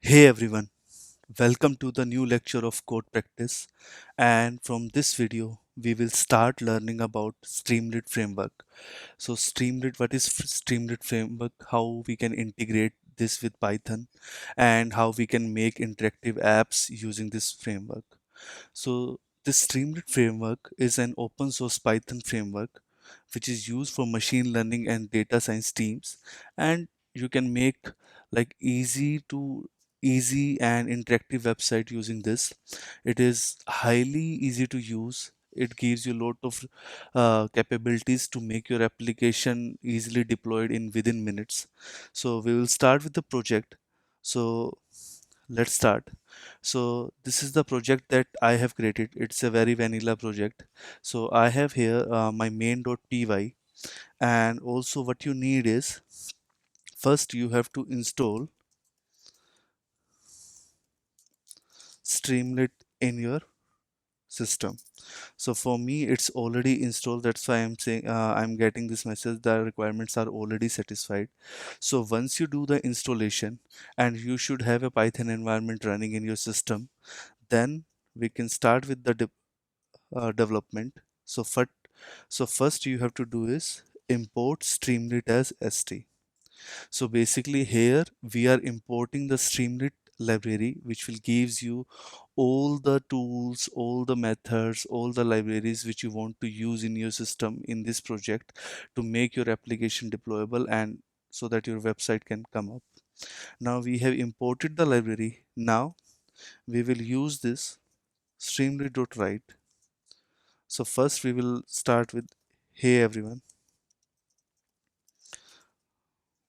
Hey everyone, welcome to the new lecture of code practice. And from this video, we will start learning about Streamlit framework. So, Streamlit, what is Streamlit framework? How we can integrate this with Python, and how we can make interactive apps using this framework. So, this Streamlit framework is an open source Python framework which is used for machine learning and data science teams, and you can make like easy and interactive website using this. It is highly easy to use. It gives you a lot of capabilities to make your application easily deployed in within minutes. So we will start with the project. So let's start. So this is the project that I have created. It's a very vanilla project. So I have here my main.py, and also what you need is, first you have to install Streamlit in your system. So for me it's already installed, that's why I'm saying I'm getting this message the requirements are already satisfied. So once you do the installation, and you should have a Python environment running in your system, then we can start with the development. So first you have to do is import Streamlit as st. So basically here we are importing the Streamlit library, which will gives you all the tools, all the methods, all the libraries which you want to use in your system in this project to make your application deployable, and so that your website can come up. Now we have imported the library. Now we will use this streamlit.write. So first we will start with, hey everyone,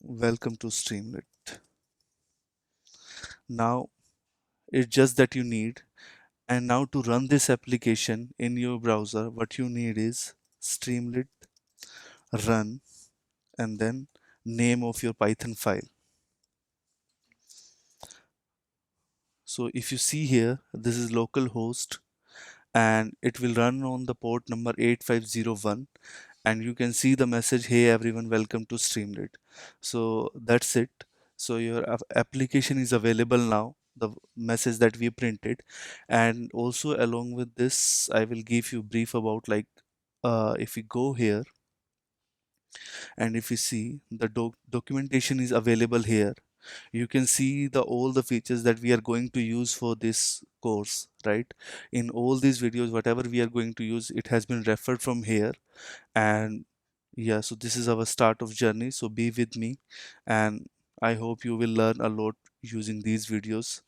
welcome to Streamlit. Now it's just that you need, and now to run this application in your browser, what you need is Streamlit run, and then name of your Python file. So if you see here, this is localhost, and it will run on the port number 8501, and you can see the message, hey everyone, welcome to Streamlit. So that's it. So your application is available now, the message that we printed. And also along with this, I will give you brief about like, if we go here, and if you see the documentation is available here, you can see the all the features that we are going to use for this course, right? In all these videos, whatever we are going to use, it has been referred from here. And yeah, so this is our start of journey, so be with me, and I hope you will learn a lot using these videos.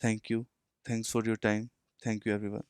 Thank you. Thanks for your time. Thank you everyone.